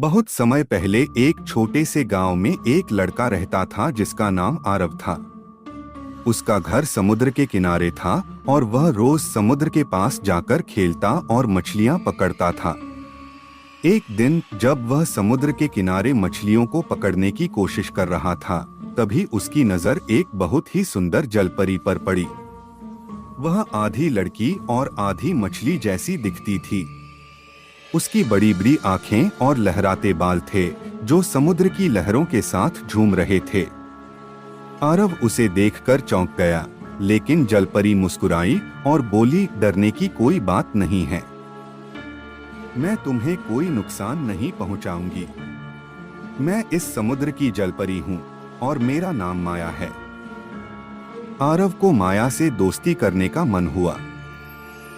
बहुत समय पहले एक छोटे से गांव में एक लड़का रहता था जिसका नाम आरव था। उसका घर समुद्र के किनारे था और वह रोज समुद्र के पास जाकर खेलता और मछलियां पकड़ता था। एक दिन जब वह समुद्र के किनारे मछलियों को पकड़ने की कोशिश कर रहा था, तभी उसकी नजर एक बहुत ही सुंदर जलपरी पर पड़ी। वह आधी लड़की और आधी मछली जैसी दिखती थी। उसकी बड़ी बड़ी आंखें और लहराते बाल थे जो समुद्र की लहरों के साथ झूम रहे थे। आरव उसे देखकर चौंक गया, लेकिन जलपरी मुस्कुराई और बोली, डरने की कोई बात नहीं है, मैं तुम्हें कोई नुकसान नहीं पहुंचाऊंगी। मैं इस समुद्र की जलपरी हूँ और मेरा नाम माया है। आरव को माया से दोस्ती करने का मन हुआ।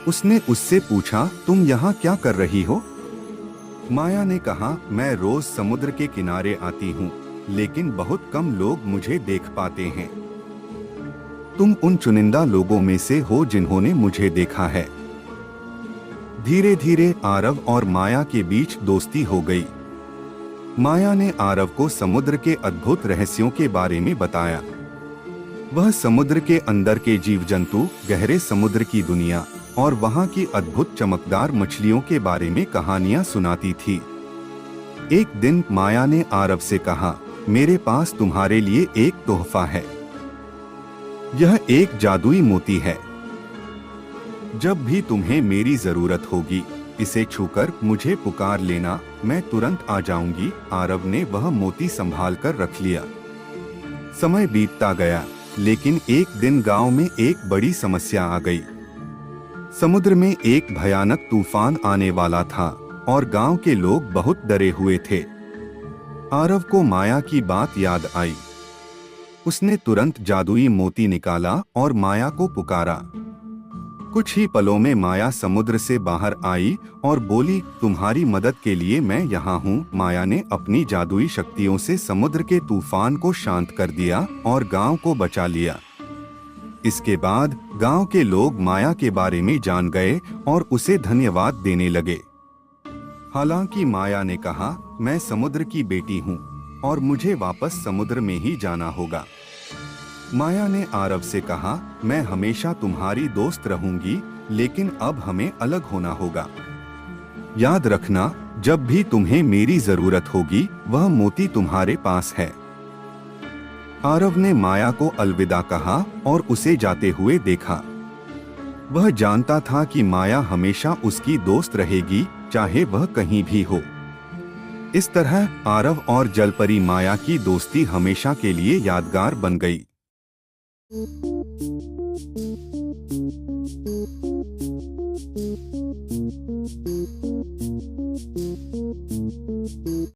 उसने उससे पूछा, तुम यहाँ क्या कर रही हो? माया ने कहा, मैं रोज समुद्र के किनारे आती हूँ, लेकिन बहुत कम लोग मुझे देख पाते हैं। तुम उन चुनिंदा लोगों में से हो जिन्होंने मुझे देखा है। धीरे धीरे आरव और माया के बीच दोस्ती हो गई। माया ने आरव को समुद्र के अद्भुत रहस्यों के बारे में बताया। वह समुद्र के अंदर के जीव जंतु, गहरे समुद्र की दुनिया और वहां की अद्भुत चमकदार मछलियों के बारे में कहानियां सुनाती थी। एक दिन माया ने आरव से कहा, मेरे पास तुम्हारे लिए एक तोहफा है। यह एक जादुई मोती है। जब भी तुम्हें मेरी जरूरत होगी, इसे छूकर मुझे पुकार लेना, मैं तुरंत आ जाऊंगी। आरव ने वह मोती संभाल कर रख लिया। समय बीतता गया, लेकिन एक दिन गांव में एक बड़ी समस्या आ गई। समुद्र में एक भयानक तूफान आने वाला था और गांव के लोग बहुत डरे हुए थे। आरव को माया की बात याद आई। उसने तुरंत जादुई मोती निकाला और माया को पुकारा। कुछ ही पलों में माया समुद्र से बाहर आई और बोली, तुम्हारी मदद के लिए मैं यहाँ हूँ। माया ने अपनी जादुई शक्तियों से समुद्र के तूफान को शांत कर दिया और गांव को बचा लिया। इसके बाद गांव के लोग माया के बारे में जान गए और उसे धन्यवाद देने लगे। हालांकि माया ने कहा, मैं समुद्र की बेटी हूँ और मुझे वापस समुद्र में ही जाना होगा। माया ने आरव से कहा, मैं हमेशा तुम्हारी दोस्त रहूंगी, लेकिन अब हमें अलग होना होगा। याद रखना, जब भी तुम्हें मेरी जरूरत होगी, वह मोती तुम्हारे पास है। आरव ने माया को अलविदा कहा और उसे जाते हुए देखा। वह जानता था कि माया हमेशा उसकी दोस्त रहेगी, चाहे वह कहीं भी हो। इस तरह आरव और जलपरी माया की दोस्ती हमेशा के लिए यादगार बन गई। Thank you.